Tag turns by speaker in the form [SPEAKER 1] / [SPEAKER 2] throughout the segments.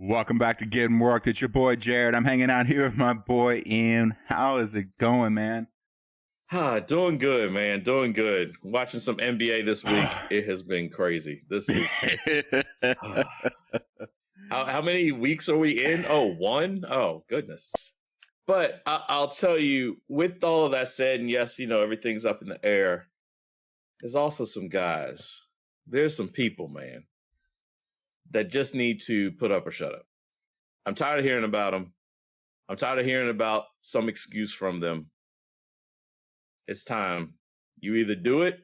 [SPEAKER 1] Welcome back to Getting Worked. It's your boy Jarrett. I'm hanging out here with my boy Ian. How is it going, man?
[SPEAKER 2] Doing good, man. Doing good. Watching some NBA this week. It has been crazy. This is how many weeks are we in? Oh, one? Oh, goodness. But I'll tell you, with all of that said, and yes, everything's up in the air. There's also some guys. There's some people, man, that just need to put up or shut up. I'm tired of hearing about them. I'm tired of hearing about some excuse from them. It's time. You either do it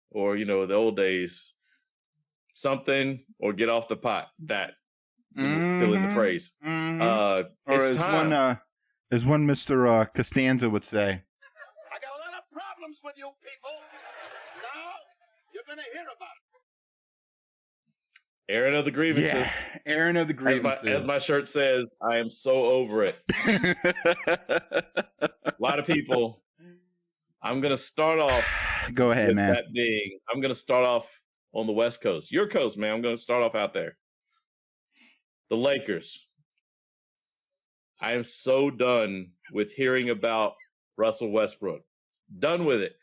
[SPEAKER 2] or, the old days, something or get off the pot. That, fill in the phrase.
[SPEAKER 1] Or
[SPEAKER 2] it's time.
[SPEAKER 1] as one Mr. Costanza would say.
[SPEAKER 3] I got a lot of problems with you people. Now you're going to hear about it.
[SPEAKER 2] Airing of the grievances.
[SPEAKER 1] Yeah, airing of the grievances.
[SPEAKER 2] As my shirt says, I am so over it. A lot of people. I'm going to start off.
[SPEAKER 1] Go ahead, man.
[SPEAKER 2] I'm going to start off on the West Coast. Your coast, man. I'm going to start off out there. The Lakers. I am so done with hearing about Russell Westbrook. Done with it.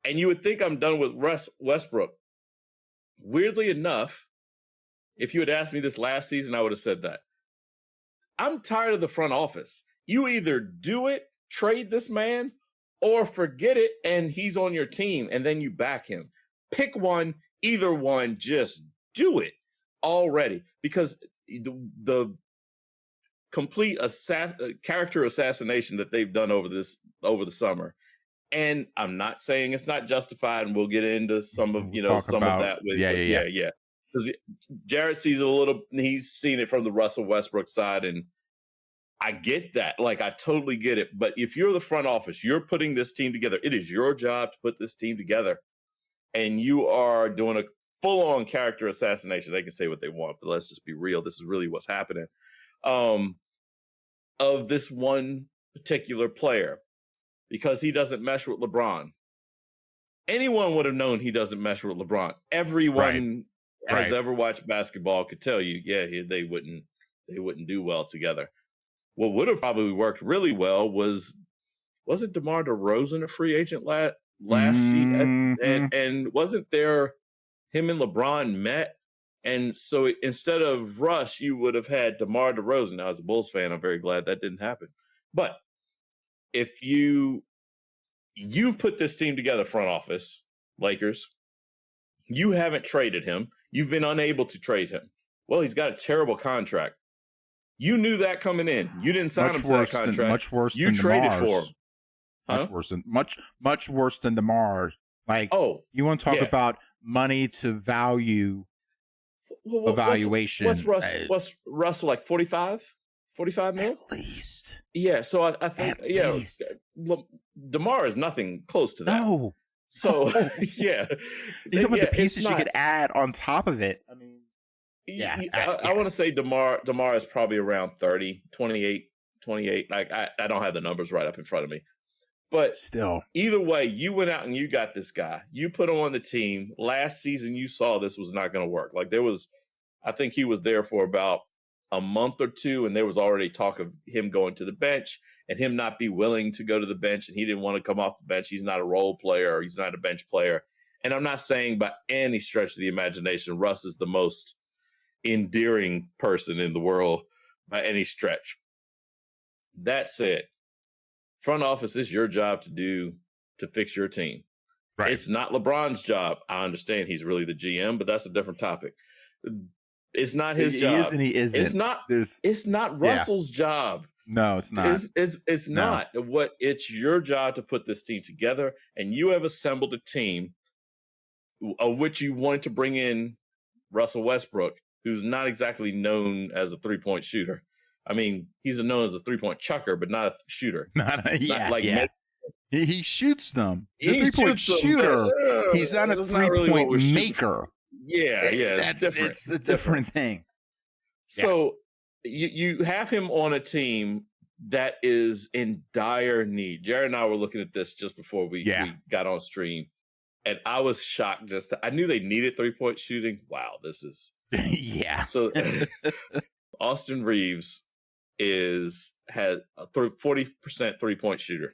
[SPEAKER 2] And you would think I'm done with Westbrook. Weirdly enough, if you had asked me this last season, I would have said that. I'm tired of the front office. You either do it, trade this man, or forget it, and he's on your team, and then you back him. Pick one, either one, just do it already. Because the complete character assassination that they've done over the summer, and I'm not saying it's not justified, and we'll get into some of that. Yeah. Because Jarrett sees it a little, he's seen it from the Russell Westbrook side, and I get that. Like, I totally get it. But if you're the front office, you're putting this team together. It is your job to put this team together. And you are doing a full-on character assassination. They can say what they want, but let's just be real. This is really what's happening. Of this one particular player, because he doesn't mesh with LeBron. Anyone would have known he doesn't mesh with LeBron. Everyone has ever watched basketball could tell you, they wouldn't do well together. What would have probably worked really well wasn't DeMar DeRozan a free agent last season? And wasn't there him and LeBron met? And so instead of Russ, you would have had DeMar DeRozan. Now, as a Bulls fan, I'm very glad that didn't happen. But if you've put this team together, front office, Lakers, you haven't traded him. You've been unable to trade him. Well, he's got a terrible contract. You knew that coming in. You didn't sign him to that contract.
[SPEAKER 1] Much worse
[SPEAKER 2] you
[SPEAKER 1] than
[SPEAKER 2] traded
[SPEAKER 1] DeMar's.
[SPEAKER 2] for him.
[SPEAKER 1] Much worse than DeMar's. Like, you want to talk about money to value evaluation?
[SPEAKER 2] What's Russell, like 45 mil?
[SPEAKER 1] At least.
[SPEAKER 2] Yeah, so I think DeMar is nothing close to that.
[SPEAKER 1] No.
[SPEAKER 2] So yeah,
[SPEAKER 1] you know what the pieces you could add on top of it. I mean,
[SPEAKER 2] I want to say DeMar is probably around 30, 28. Like, I don't have the numbers right up in front of me, but
[SPEAKER 1] still,
[SPEAKER 2] either way, you went out and you got this guy. You put him on the team. Last season, you saw this was not going to work. Like, I think he was there for about a month or two, and there was already talk of him going to the bench and him not be willing to go to the bench, and he didn't want to come off the bench. He's not a role player, or he's not a bench player. And I'm not saying by any stretch of the imagination Russ is the most endearing person in the world by any stretch. That said, front office is your job to fix your team. Right. It's not LeBron's job. I understand he's really the GM, but that's a different topic. It's not his job.
[SPEAKER 1] He is and he isn't.
[SPEAKER 2] It's not Russell's job.
[SPEAKER 1] No, it's not.
[SPEAKER 2] It's not. It's your job to put this team together, and you have assembled a team of which you wanted to bring in Russell Westbrook, who's not exactly known as a three-point shooter. I mean, he's known as a three-point chucker, but not a shooter.
[SPEAKER 1] He shoots them. He's a three-point shooter. He's not a three-point maker. It's a different thing.
[SPEAKER 2] So you have him on a team that is in dire need. Jared and I were looking at this just before we got on stream, and I was shocked. I knew they needed 3-point shooting. Wow, this is
[SPEAKER 1] Yeah.
[SPEAKER 2] So Austin Reeves has a 40% 3-point shooter.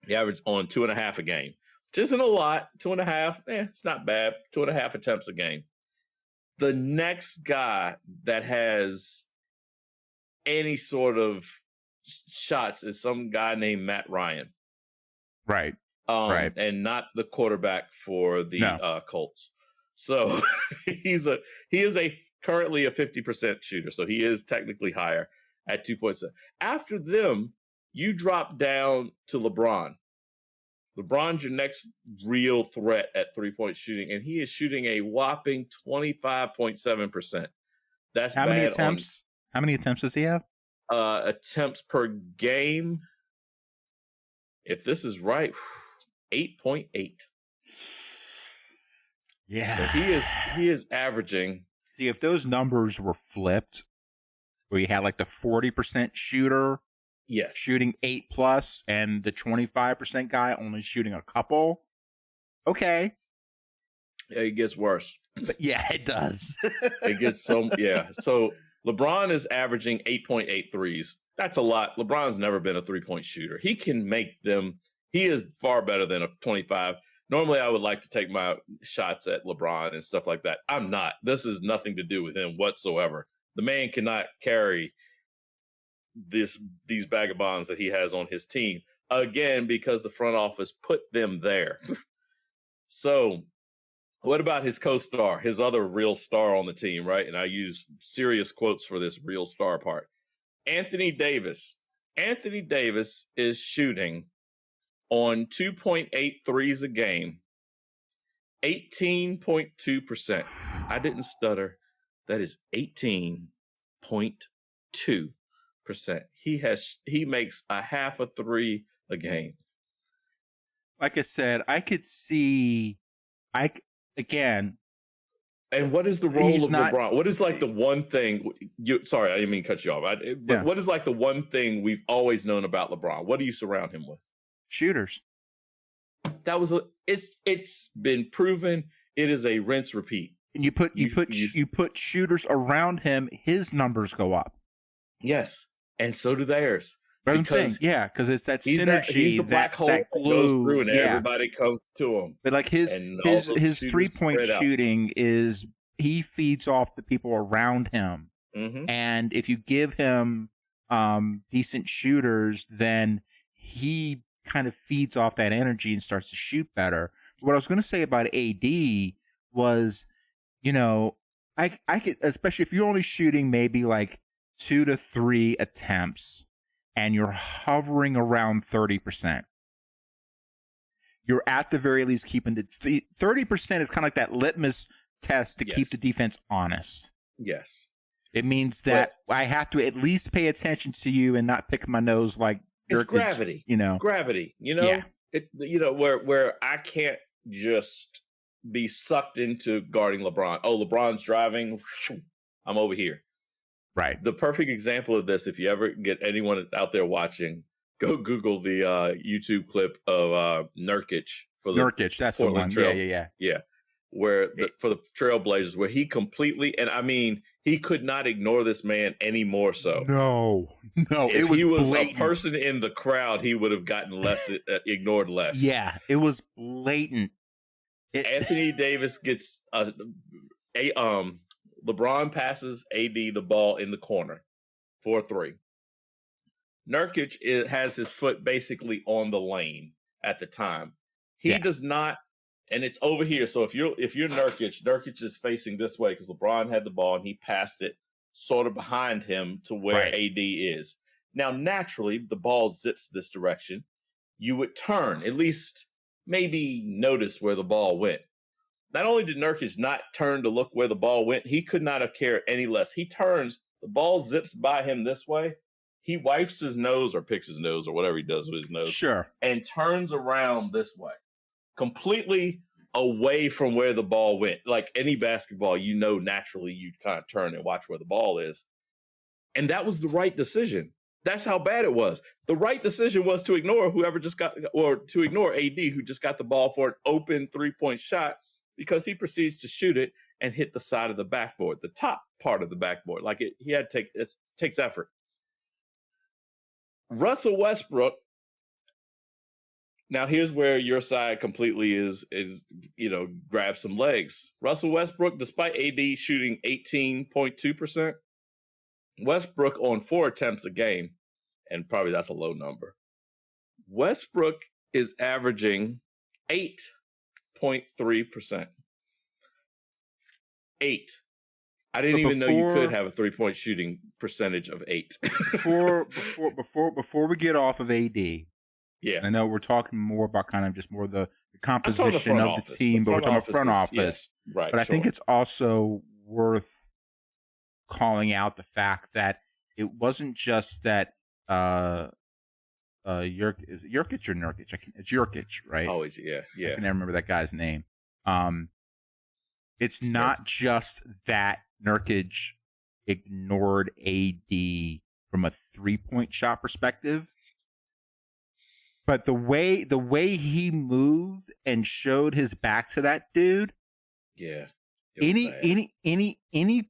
[SPEAKER 2] He averaged on 2.5 a game, which isn't a lot. 2.5, it's not bad. 2.5 attempts a game. The next guy that has any sort of shots is some guy named Matt Ryan.
[SPEAKER 1] Right.
[SPEAKER 2] And not the quarterback for the Colts. So he is currently a 50% shooter. So he is technically higher at 2.7. After them, you drop down to LeBron. LeBron's your next real threat at 3-point shooting, and he is shooting a whopping 25.7%. That's
[SPEAKER 1] how many attempts? How many attempts does he have?
[SPEAKER 2] Attempts per game. If this is right, 8.8.
[SPEAKER 1] Yeah.
[SPEAKER 2] So he is averaging.
[SPEAKER 1] See, if those numbers were flipped, where you had like the 40% shooter,
[SPEAKER 2] yes,
[SPEAKER 1] shooting 8+, and the 25% guy only shooting a couple, okay.
[SPEAKER 2] Yeah, it gets worse.
[SPEAKER 1] But yeah, it does.
[SPEAKER 2] It gets So LeBron is averaging 8.8 threes. That's a lot. LeBron's never been a 3-point shooter. He can make them. He is far better than a 25. Normally, I would like to take my shots at LeBron and stuff like that. I'm not. This has nothing to do with him whatsoever. The man cannot carry these vagabonds that he has on his team, again, because the front office put them there. So what about his co-star, his other real star on the team, right? And I use serious quotes for this real star part. Anthony Davis. Anthony Davis is shooting on 2.8 threes a game, 18.2%. I didn't stutter. That is 18.2%. He makes a half a three a game.
[SPEAKER 1] Like I said, I could see, again.
[SPEAKER 2] And what is the role of LeBron? What is like the one thing? Sorry, I didn't mean to cut you off. But what is like the one thing we've always known about LeBron? What do you surround him with?
[SPEAKER 1] Shooters.
[SPEAKER 2] It's been proven. It is a rinse repeat.
[SPEAKER 1] And you put shooters around him, his numbers go up.
[SPEAKER 2] Yes, and so do theirs.
[SPEAKER 1] But I'm saying, because it's that synergy.
[SPEAKER 2] He's the black hole that goes through, and everybody comes to him.
[SPEAKER 1] But like his 3-point shooting is, he feeds off the people around him.
[SPEAKER 2] Mm-hmm.
[SPEAKER 1] And if you give him decent shooters, then he kind of feeds off that energy and starts to shoot better. What I was going to say about AD was, I could, especially if you're only shooting maybe like 2 to 3 attempts and you're hovering around 30%, you're at the very least keeping the 30% is kind of like that litmus test to keep the defense honest.
[SPEAKER 2] Yes.
[SPEAKER 1] It means that I have to at least pay attention to you and not pick my nose like
[SPEAKER 2] it's gravity. Gravity. Where I can't just be sucked into guarding LeBron. Oh, LeBron's driving. I'm over here.
[SPEAKER 1] Right.
[SPEAKER 2] The perfect example of this, if you ever get anyone out there watching, go Google the YouTube clip of Nurkic for the
[SPEAKER 1] Nurkic. That's Portland the one.
[SPEAKER 2] Yeah. Where for the Trailblazers, where he completely, and I mean, he could not ignore this man any more so.
[SPEAKER 1] No,
[SPEAKER 2] if he was blatant. A person in the crowd, he would have gotten less ignored less.
[SPEAKER 1] Yeah, it was blatant.
[SPEAKER 2] Anthony Davis gets LeBron passes AD the ball in the corner for 3. Nurkic has his foot basically on the lane at the time. He does not. And it's over here. So if you're Nurkic is facing this way because LeBron had the ball and he passed it sort of behind him to where AD is. Now, naturally, the ball zips this direction. You would turn, at least maybe notice where the ball went. Not only did Nurkic not turn to look where the ball went, he could not have cared any less. He turns, the ball zips by him this way. He wipes his nose or picks his nose or whatever he does with his nose.
[SPEAKER 1] Sure.
[SPEAKER 2] And turns around this way. Completely away from where the ball went. Like any basketball, naturally you'd kind of turn and watch where the ball is. And that was the right decision. That's how bad it was. The right decision was to ignore AD, who just got the ball for an open 3-point shot, because he proceeds to shoot it and hit the side of the backboard, the top part of the backboard. Like he had to take, it takes effort. Russell Westbrook. Now here's where your side completely is grab some legs. Russell Westbrook, despite AD shooting 18.2%, Westbrook on 4 attempts a game, and probably that's a low number. Westbrook is averaging 8.3%. 8. I didn't even know you could have a 3-point shooting percentage of 8.
[SPEAKER 1] before we get off of AD,
[SPEAKER 2] yeah,
[SPEAKER 1] I know we're talking more about kind of just more the composition of the team, but we're talking about front office.
[SPEAKER 2] Yeah, right.
[SPEAKER 1] But I think it's also worth calling out the fact that it wasn't just that Jurkic or Nurkic. It's Jurkic, right?
[SPEAKER 2] Always, yeah.
[SPEAKER 1] I can never remember that guy's name. It's not just that Nurkic ignored AD from a 3-point shot perspective, but the way he moved and showed his back to that dude.
[SPEAKER 2] Yeah.
[SPEAKER 1] Any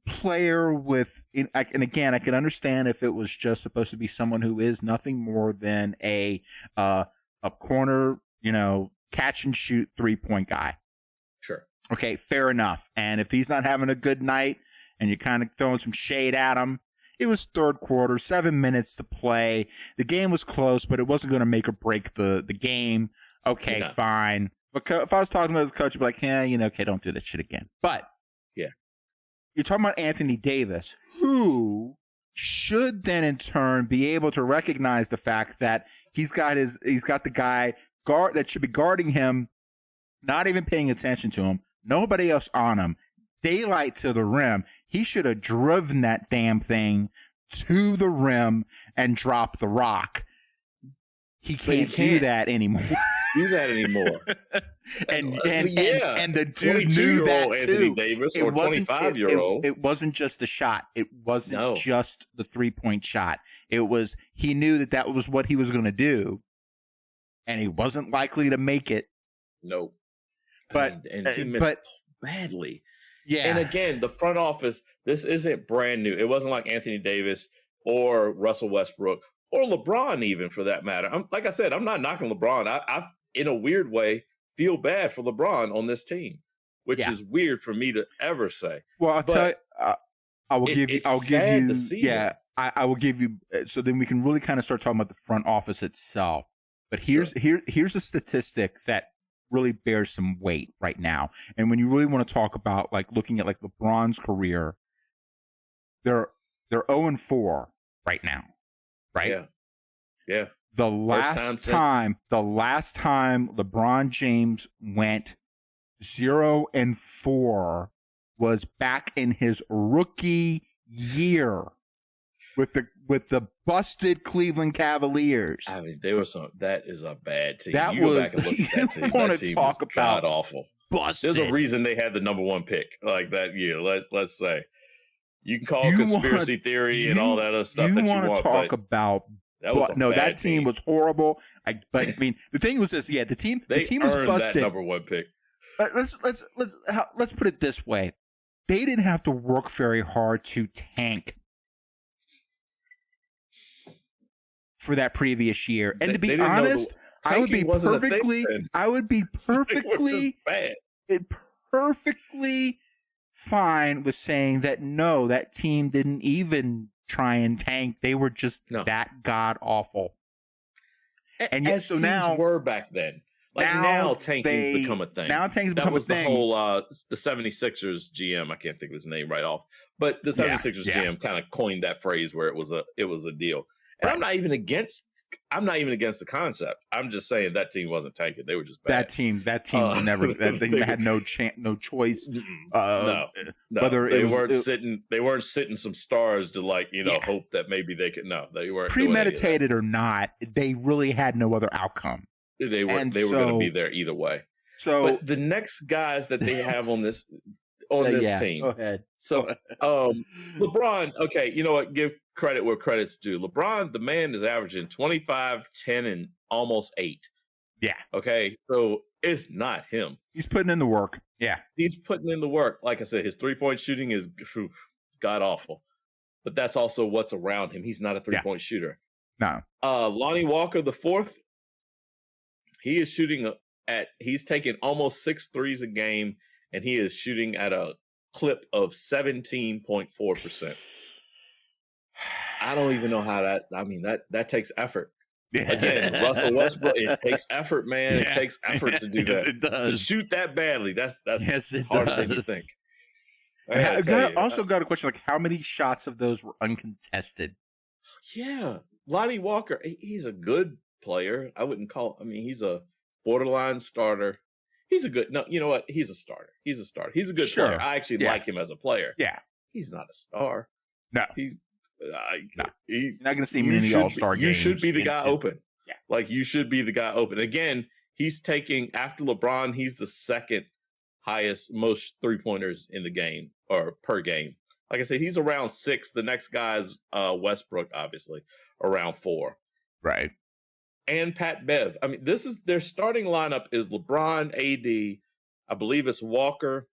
[SPEAKER 1] player with, and again, I can understand if it was just supposed to be someone who is nothing more than a corner, catch and shoot 3-point guy.
[SPEAKER 2] Sure.
[SPEAKER 1] Okay, fair enough. And if he's not having a good night and you're kind of throwing some shade at him, it was third quarter, 7 minutes to play. The game was close, but it wasn't going to make or break the game. Okay, fine. But if I was talking to the coach, I'd be like, okay, don't do that shit again. But
[SPEAKER 2] yeah,
[SPEAKER 1] you're talking about Anthony Davis, who should then in turn be able to recognize the fact that he's got the guy guard that should be guarding him, not even paying attention to him, nobody else on him, daylight to the rim. He should have driven that damn thing to the rim and dropped the rock. He can't do that anymore. And the dude knew that
[SPEAKER 2] Anthony
[SPEAKER 1] too.
[SPEAKER 2] Davis, or 25-year-old.
[SPEAKER 1] It wasn't just the shot. It wasn't just the 3-point shot. It was, he knew that was what he was going to do, and he wasn't likely to make it.
[SPEAKER 2] No.
[SPEAKER 1] But
[SPEAKER 2] and he missed badly.
[SPEAKER 1] Yeah.
[SPEAKER 2] And again, the front office, this isn't brand new. It wasn't like Anthony Davis or Russell Westbrook or LeBron, even, for that matter. Like I said, I'm not knocking LeBron. I in a weird way, feel bad for LeBron on this team, which is weird for me to ever say.
[SPEAKER 1] Well, I'll tell you, I will give you.
[SPEAKER 2] Yeah,
[SPEAKER 1] I will give you. So then we can really kind of start talking about the front office itself. But here's a statistic that really bears some weight right now. And when you really want to talk about like looking at like LeBron's career, they're 0-4 right now, right?
[SPEAKER 2] Yeah.
[SPEAKER 1] The last time LeBron James went 0-4 was back in his rookie year with the busted Cleveland Cavaliers.
[SPEAKER 2] I mean, that is a bad team.
[SPEAKER 1] That
[SPEAKER 2] you go back and look at that team.
[SPEAKER 1] Want
[SPEAKER 2] that
[SPEAKER 1] to
[SPEAKER 2] team
[SPEAKER 1] talk
[SPEAKER 2] was
[SPEAKER 1] about
[SPEAKER 2] awful.
[SPEAKER 1] Busted.
[SPEAKER 2] There's a reason they had the number 1 pick like that year. Let's say. You can call conspiracy theory and all that other stuff that you want to
[SPEAKER 1] talk about. That team was horrible. But I mean, the thing was this. Yeah, the team was busted.
[SPEAKER 2] That number 1 pick.
[SPEAKER 1] But let's put it this way: they didn't have to work very hard to tank for that previous year. And to be honest, I would be perfectly fine with saying that no, that team didn't even try and tank. They were just that god awful.
[SPEAKER 2] And yet, so now were back then. Like now tanking's become a thing.
[SPEAKER 1] Now tanking's become a thing.
[SPEAKER 2] That was the whole the 76ers GM. I can't think of his name right off, but the 76ers GM kind of coined that phrase where it was a deal. And I'm not even against the concept. I'm just saying that team wasn't tanking. They were just bad.
[SPEAKER 1] That team never. They had no choice.
[SPEAKER 2] No.
[SPEAKER 1] Whether
[SPEAKER 2] they weren't sitting some stars to hope that maybe they could. No, they weren't
[SPEAKER 1] premeditated or not. They really had no other outcome.
[SPEAKER 2] They were going to be there either way.
[SPEAKER 1] So,
[SPEAKER 2] but the next guys that they have on this team.
[SPEAKER 1] Go ahead.
[SPEAKER 2] So, LeBron. Okay, you know what? Give credit where credit's due. LeBron, the man, is averaging 25, 10, and almost 8.
[SPEAKER 1] Yeah.
[SPEAKER 2] Okay, so it's not him.
[SPEAKER 1] He's putting in the work. Yeah.
[SPEAKER 2] He's putting in the work. Like I said, his 3-point shooting is god awful, but that's also what's around him. He's not a 3-point shooter.
[SPEAKER 1] No.
[SPEAKER 2] Lonnie Walker, the fourth, he is shooting he's taking almost 6 threes a game, and he is shooting at a clip of 17.4%. I don't even know how that takes effort. Again, Russell Westbrook, it takes effort, man.
[SPEAKER 1] Yeah.
[SPEAKER 2] It takes effort to do that.
[SPEAKER 1] It does.
[SPEAKER 2] To shoot that badly, that's
[SPEAKER 1] Yes, it
[SPEAKER 2] harder
[SPEAKER 1] does.
[SPEAKER 2] than you think.
[SPEAKER 1] I also got a question, like, how many shots of those were uncontested?
[SPEAKER 2] Yeah. Lonnie Walker, he's a good player. I wouldn't call, he's a borderline starter. He's a good, no, you know what? He's a starter. He's a good player. I actually like him as a player.
[SPEAKER 1] Yeah.
[SPEAKER 2] He's not a star.
[SPEAKER 1] No.
[SPEAKER 2] He's
[SPEAKER 1] You're not going to see him in the All-Star game.
[SPEAKER 2] You should be the guy open.
[SPEAKER 1] Yeah.
[SPEAKER 2] Like, you should be the guy open. Again, he's taking, after LeBron, he's the second highest, most three-pointers in the game, or per game. Like I said, he's around 6. The next guy is Westbrook, obviously, around 4. Right. And Pat Bev. This is their starting lineup is LeBron, AD, I believe it's Walker,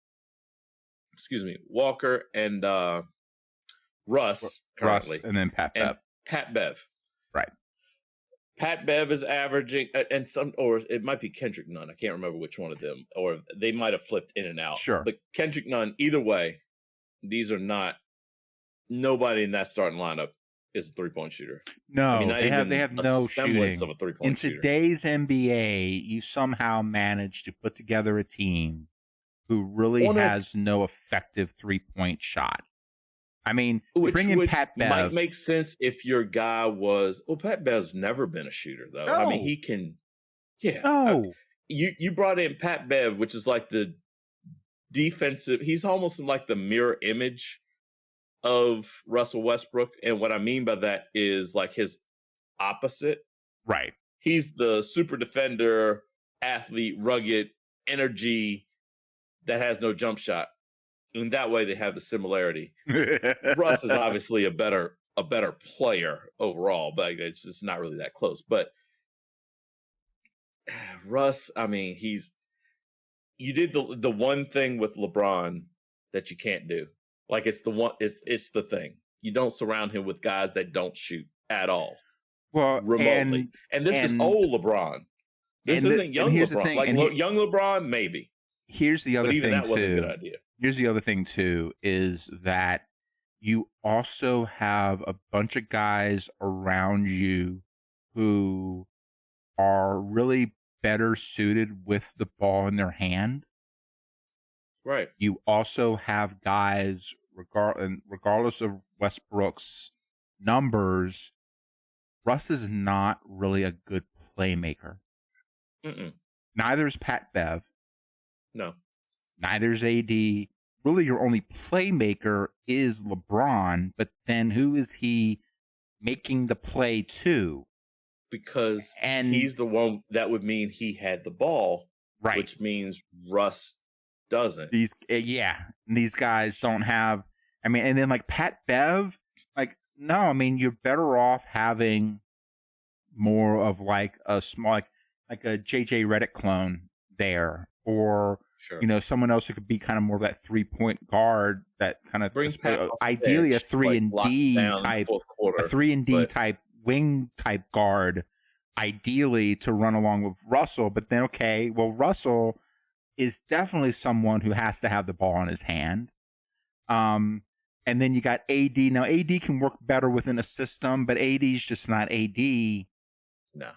[SPEAKER 2] and Russ currently.
[SPEAKER 1] And then Pat Bev.
[SPEAKER 2] Pat Bev.
[SPEAKER 1] Right.
[SPEAKER 2] Pat Bev is averaging, or it might be Kendrick Nunn. I can't remember which one of them, or they might have flipped in and out.
[SPEAKER 1] Sure.
[SPEAKER 2] But Kendrick Nunn, either way, these are not, nobody in that starting lineup is a 3-point shooter.
[SPEAKER 1] No, they have no shooting.
[SPEAKER 2] Of a 3-point shooter.
[SPEAKER 1] In today's NBA, you somehow manage to put together a team who really has no effective 3-point shot. Bring in Pat Bev.
[SPEAKER 2] Might make sense if your guy was. Well, Pat Bev's never been a shooter, though.
[SPEAKER 1] No.
[SPEAKER 2] He can. Yeah.
[SPEAKER 1] No.
[SPEAKER 2] You brought in Pat Bev, which is like the defensive. He's almost like the mirror image of Russell Westbrook, and what I mean by that is like his opposite.
[SPEAKER 1] Right.
[SPEAKER 2] He's the super defender, athlete, rugged, energy that has no jump shot. And that way they have the similarity. Russ is obviously a better player overall, but it's not really that close. But Russ, you did the one thing with LeBron that you can't do. Like it's the thing. You don't surround him with guys that don't shoot at all.
[SPEAKER 1] Well,
[SPEAKER 2] remotely. And this is old LeBron. This isn't young LeBron. Like young LeBron, maybe.
[SPEAKER 1] Here's the other thing,
[SPEAKER 2] that wasn't a good idea.
[SPEAKER 1] Here's the other thing, too, is that you also have a bunch of guys around you who are really better suited with the ball in their hand.
[SPEAKER 2] Right.
[SPEAKER 1] You also have guys, regardless of Westbrook's numbers, Russ is not really a good playmaker.
[SPEAKER 2] Mm-mm.
[SPEAKER 1] Neither is Pat Bev.
[SPEAKER 2] No.
[SPEAKER 1] Neither is AD. Really, your only playmaker is LeBron, but then who is he making the play to?
[SPEAKER 2] Because he's the one that would mean he had the ball,
[SPEAKER 1] right?
[SPEAKER 2] Which means Russ doesn't.
[SPEAKER 1] These guys don't have. And then like Pat Bev, no. You're better off having more of like a small, like a JJ Redick clone there, or someone else who could be kind of more of that 3-point guard that kind of ideally a 3-and-D type, a 3-and-D type wing type guard, ideally to run along with Russell. But then Russell is definitely someone who has to have the ball in his hand. And then you got AD. Now AD can work better within a system, but AD's just not AD.
[SPEAKER 2] No.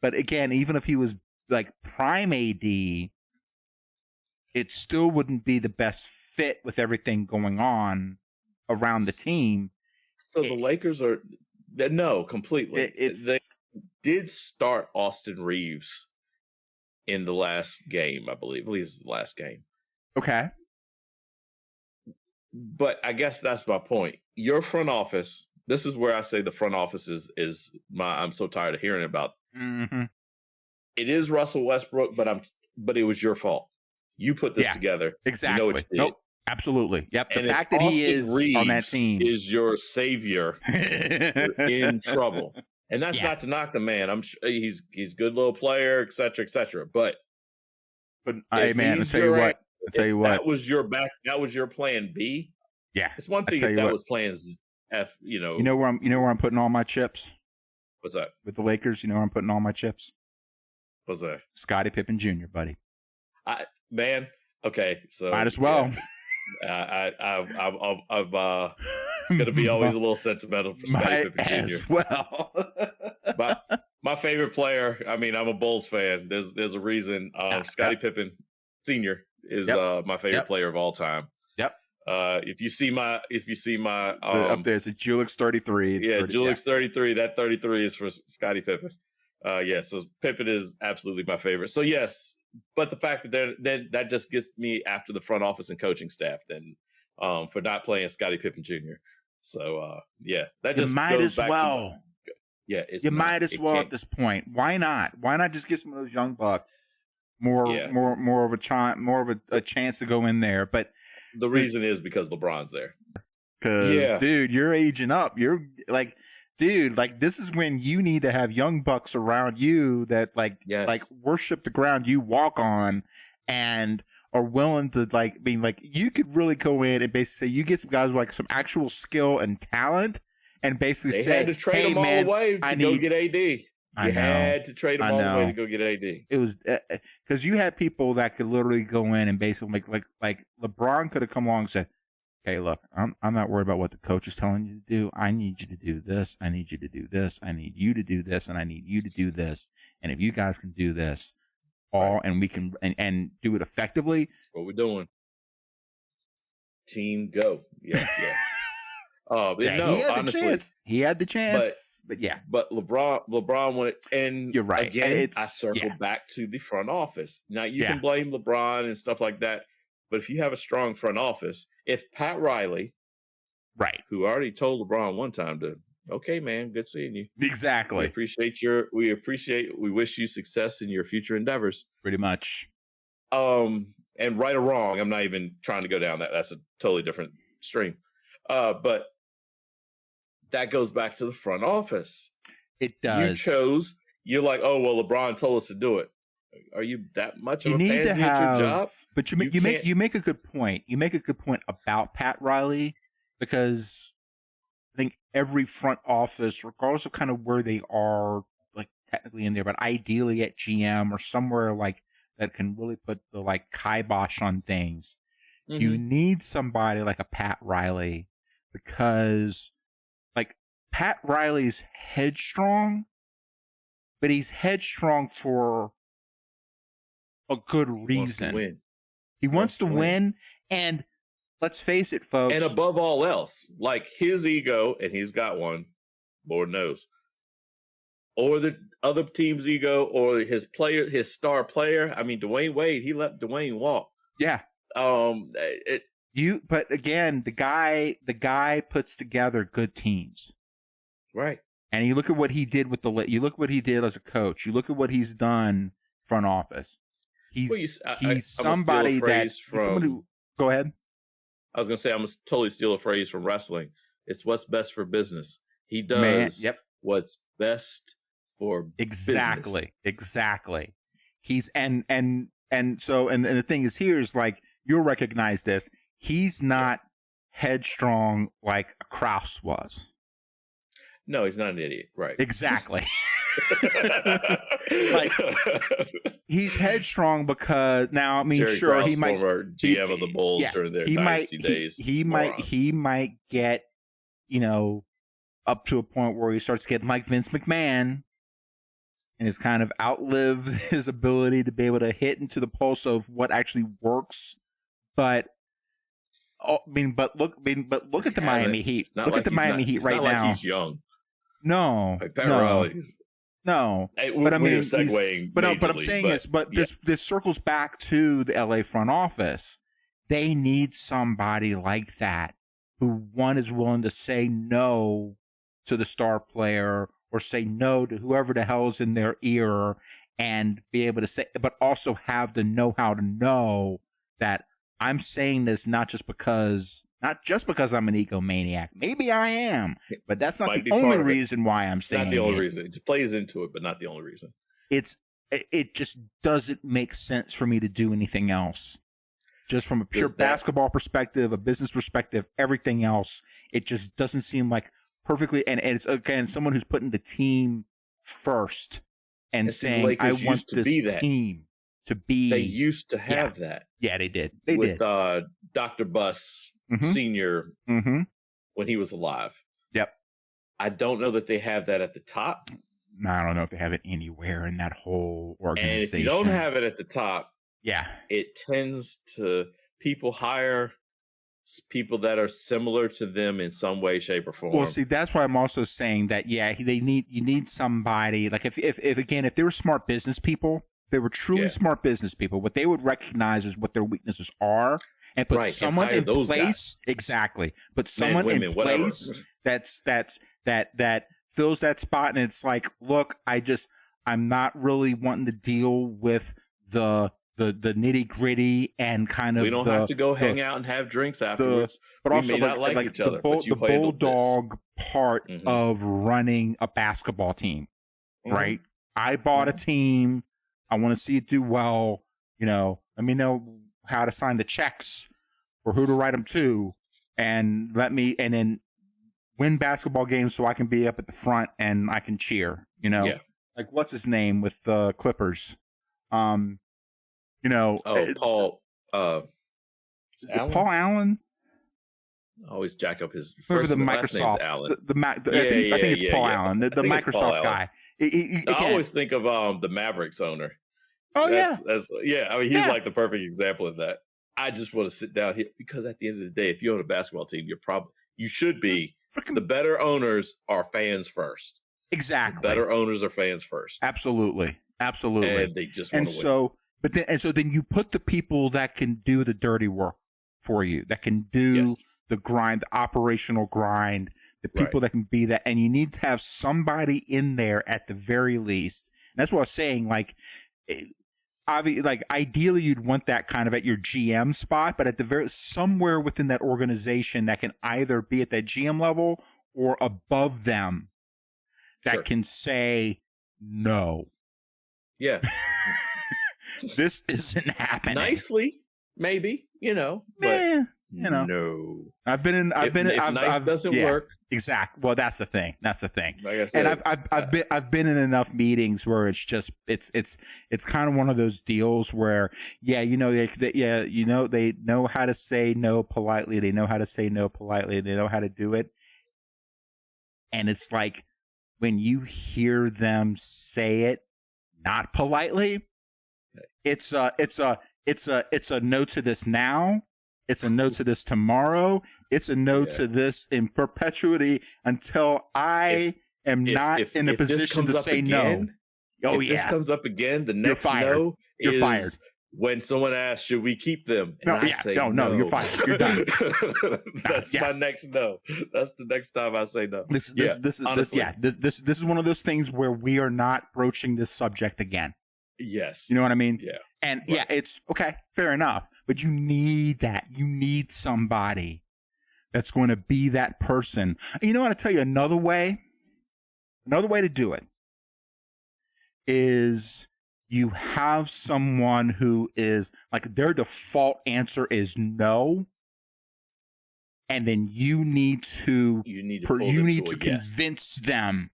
[SPEAKER 1] But again, even if he was like prime AD, it still wouldn't be the best fit with everything going on around the team.
[SPEAKER 2] So the Lakers are completely. They did start Austin Reeves in the last game, I believe. It's the last game.
[SPEAKER 1] Okay.
[SPEAKER 2] But I guess that's my point. Your front office, this is where I say the front office is I'm so tired of hearing about.
[SPEAKER 1] Mm-hmm.
[SPEAKER 2] It is Russell Westbrook, but it was your fault. You put this together.
[SPEAKER 1] Exactly.
[SPEAKER 2] You know what you did.
[SPEAKER 1] Nope. Absolutely. Yep.
[SPEAKER 2] And
[SPEAKER 1] the fact that he is
[SPEAKER 2] Reeves
[SPEAKER 1] on that team
[SPEAKER 2] is your savior. You're in trouble. And that's not to knock the man. I'm sure he's a good little player, et cetera, et cetera. But
[SPEAKER 1] hey, man, I'll tell you what. I tell you what.
[SPEAKER 2] That was your plan B.
[SPEAKER 1] Yeah.
[SPEAKER 2] It's one thing if that was plan F.
[SPEAKER 1] You know where I'm putting all my chips
[SPEAKER 2] What's that?
[SPEAKER 1] with the Lakers. You know where I'm putting all my chips.
[SPEAKER 2] What's that?
[SPEAKER 1] Scottie Pippen Jr., buddy.
[SPEAKER 2] Man. Okay, so
[SPEAKER 1] might as well.
[SPEAKER 2] Yeah. I'm gonna be always a little sentimental for Scottie Pippen Jr.
[SPEAKER 1] As well.
[SPEAKER 2] my favorite player. I mean, I'm a Bulls fan. There's a reason. Scottie Pippen Sr. is my favorite player of all time.
[SPEAKER 1] Yep.
[SPEAKER 2] If you see my
[SPEAKER 1] up there, it's a Julix 33.
[SPEAKER 2] Yeah, Julix 33. That 33 is for Scottie Pippen. So Pippen is absolutely my favorite. So yes, but the fact that that just gets me after the front office and coaching staff then for not playing Scottie Pippen Jr. So that just
[SPEAKER 1] might
[SPEAKER 2] goes
[SPEAKER 1] as
[SPEAKER 2] back
[SPEAKER 1] well.
[SPEAKER 2] To
[SPEAKER 1] might as well at this point. Why not? Why not just give some of those young bucks more of a chance to go in there? But
[SPEAKER 2] the reason is because LeBron's there.
[SPEAKER 1] Because dude, you're aging up. You're like, dude, like this is when you need to have young bucks around you that like worship the ground you walk on and are willing to you could really go in and basically say you get some guys with like some actual skill and talent and basically
[SPEAKER 2] they
[SPEAKER 1] say,
[SPEAKER 2] had to trade
[SPEAKER 1] hey,
[SPEAKER 2] them
[SPEAKER 1] man,
[SPEAKER 2] all the way to go get AD. You had to trade them all the way to go get AD.
[SPEAKER 1] It was because you had people that could literally go in and basically like LeBron could have come along and said, "Hey, look, I'm not worried about what the coach is telling you to do. I need you to do this. I need you to do this. I need you to do this, and I need you to do this. And if you guys can do this, and we can and do it effectively,
[SPEAKER 2] that's what we're doing. Team go, yeah." Honestly,
[SPEAKER 1] he had the chance,
[SPEAKER 2] but LeBron wanted, and
[SPEAKER 1] you're right.
[SPEAKER 2] Again, I circle back to the front office. Now you can blame LeBron and stuff like that, but if you have a strong front office, if Pat Riley, who already told LeBron one time to, okay, man, good seeing you.
[SPEAKER 1] Exactly.
[SPEAKER 2] We wish you success in your future endeavors.
[SPEAKER 1] Pretty much.
[SPEAKER 2] And right or wrong, I'm not even trying to go down that. That's a totally different stream. But that goes back to the front office.
[SPEAKER 1] It does.
[SPEAKER 2] You're like, oh, well, LeBron told us to do it. Are you that much of a pansy at your job?
[SPEAKER 1] But you make a good point. You make a good point about Pat Riley because I think every front office, regardless of kind of where they are, like technically in there, but ideally at GM or somewhere like that can really put the like kibosh on things, you need somebody like a Pat Riley because like Pat Riley's headstrong, but he's headstrong for a good reason. He wants to win, and let's face it, folks.
[SPEAKER 2] And above all else, like his ego, and he's got one, Lord knows, or the other team's ego, or his star player. I mean, Dwayne Wade, he let Dwayne walk.
[SPEAKER 1] Yeah. But again, the guy puts together good teams.
[SPEAKER 2] Right.
[SPEAKER 1] And you look at what he did you look what he did as a coach. You look at what he's done front office. He's somebody who. Go ahead.
[SPEAKER 2] I was gonna say I'm gonna totally steal a phrase from wrestling. It's what's best for business. He does what's best for business.
[SPEAKER 1] Exactly. He's and the thing is here is like you'll recognize this. He's not headstrong like a Krause was.
[SPEAKER 2] No, he's not an idiot. Right.
[SPEAKER 1] Exactly. Like he's headstrong because now I mean
[SPEAKER 2] Jerry
[SPEAKER 1] sure
[SPEAKER 2] Krause,
[SPEAKER 1] he might
[SPEAKER 2] former GM of the Bulls during their dynasty days.
[SPEAKER 1] He might get up to a point where he starts getting like Vince McMahon and it's kind of outlived his ability to be able to hit into the pulse of what actually works. But look at the Miami Heat. Look at the Miami Heat right now.
[SPEAKER 2] He's young.
[SPEAKER 1] No,
[SPEAKER 2] like Pat Riley.
[SPEAKER 1] No,
[SPEAKER 2] hey,
[SPEAKER 1] but I mean,
[SPEAKER 2] but
[SPEAKER 1] I'm saying this circles back to the LA front office. They need somebody like that who is willing to say no to the star player or say no to whoever the hell's in their ear and be able to say, but also have the know-how to know that I'm saying this not just because I'm an egomaniac. Maybe I am, but that's not the only reason why I'm saying it.
[SPEAKER 2] Not the only reason. It plays into it, but not the only reason.
[SPEAKER 1] It just doesn't make sense for me to do anything else. just from a pure basketball perspective, a business perspective, everything else, it just doesn't seem like perfectly. And it's again someone who's putting the team first and saying, "I want this team to be."
[SPEAKER 2] They used to have that.
[SPEAKER 1] Yeah, they did. They
[SPEAKER 2] with,
[SPEAKER 1] did.
[SPEAKER 2] Dr. Buss Senior when he was alive.
[SPEAKER 1] Yep.
[SPEAKER 2] I don't know that they have that at the top.
[SPEAKER 1] No, I don't know if they have it anywhere in that whole organization.
[SPEAKER 2] And if you don't have it at the top,
[SPEAKER 1] yeah,
[SPEAKER 2] it tends to people hire people that are similar to them in some way, shape, or form.
[SPEAKER 1] Well, see, that's why I'm also saying that. Yeah, you need somebody like if again if they were smart business people, they were truly smart business people. What they would recognize is what their weaknesses are, and put someone in place. Exactly, put someone in place that fills that spot, and it's like, look, I'm not really wanting to deal with the nitty gritty and kind of.
[SPEAKER 2] We don't have to go hang out and have drinks afterwards.
[SPEAKER 1] But
[SPEAKER 2] we
[SPEAKER 1] also
[SPEAKER 2] may not like each other. But you
[SPEAKER 1] the bulldog part of running a basketball team, right? I bought a team. I want to see it do well. Let me know how to sign the checks or who to write them to, and then win basketball games so I can be up at the front and I can cheer. Like what's his name with the Clippers? Paul.
[SPEAKER 2] Paul
[SPEAKER 1] Allen.
[SPEAKER 2] I always jack up his
[SPEAKER 1] first
[SPEAKER 2] the
[SPEAKER 1] Microsoft.
[SPEAKER 2] Allen.
[SPEAKER 1] I think it's Paul Allen, the Microsoft guy.
[SPEAKER 2] I always think of the Mavericks owner.
[SPEAKER 1] Oh,
[SPEAKER 2] that's I mean, he's like the perfect example of that. I just want to sit down here because at the end of the day, if you own a basketball team, you should be. The better owners are fans first.
[SPEAKER 1] Exactly.
[SPEAKER 2] The better owners are fans first.
[SPEAKER 1] Absolutely.
[SPEAKER 2] And they just want to
[SPEAKER 1] win. So then you put the people that can do the dirty work for you, that can do the grind, the operational grind, the people that can be that, and you need to have somebody in there at the very least. And that's what I was saying. Like, ideally, you'd want that kind of at your GM spot, but at the somewhere within that organization that can either be at that GM level or above them that can say no.
[SPEAKER 2] Yeah.
[SPEAKER 1] This isn't happening.
[SPEAKER 2] Nicely, maybe, but no.
[SPEAKER 1] I've been in.
[SPEAKER 2] Nice doesn't work.
[SPEAKER 1] Exactly. Well, that's the thing. Like
[SPEAKER 2] I said,
[SPEAKER 1] and I've been in enough meetings where it's just it's kind of one of those deals where they know how to say no politely. They know how to say no politely. They know how to do it. And it's like when you hear them say it not politely, it's a no to this now. It's a no to this tomorrow. It's a no to this in perpetuity until I am not in a position to say no.
[SPEAKER 2] If this comes up again, the next no
[SPEAKER 1] is fired.
[SPEAKER 2] When someone asks, should we keep them? And I say
[SPEAKER 1] no, you're fired. You're done.
[SPEAKER 2] That's my next no. That's the next time I say no.
[SPEAKER 1] This is one of those things where we are not broaching this subject again.
[SPEAKER 2] Yes.
[SPEAKER 1] You know what I mean?
[SPEAKER 2] Yeah.
[SPEAKER 1] And it's okay, fair enough. But you need that. You need somebody that's going to be that person. And you know what? I'll tell you another way to do it is you have someone who is like their default answer is no. And then you need to convince them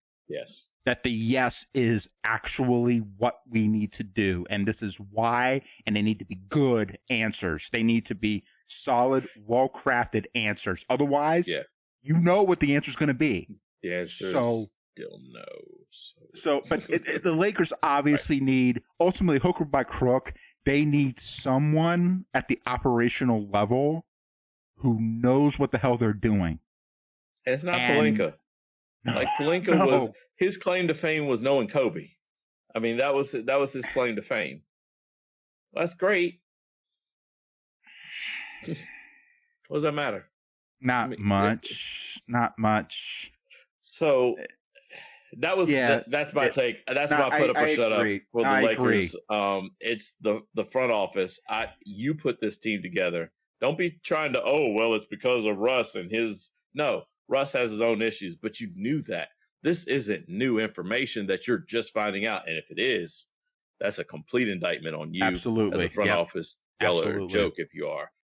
[SPEAKER 1] that the yes is actually what we need to do. And this is why, and they need to be good answers. They need to be solid, well-crafted answers. Otherwise, you know what the answer is going to be.
[SPEAKER 2] The answer is still no.
[SPEAKER 1] But the Lakers obviously need, ultimately, hook or by crook, they need someone at the operational level who knows what the hell they're doing.
[SPEAKER 2] And it's not Pelinka. Like Pelinka was, his claim to fame was knowing Kobe. I mean, that was his claim to fame. Well, that's great. What does that matter?
[SPEAKER 1] Not much.
[SPEAKER 2] So that was that's my take. That's why I put up a shut up for the Lakers. It's the front office. You put this team together. Don't be trying to, it's because of Russ and his. No, Russ has his own issues, but you knew that. This isn't new information that you're just finding out. And if it is, that's a complete indictment on you as a front office. Y'all are a
[SPEAKER 1] Absolutely.
[SPEAKER 2] joke if you are.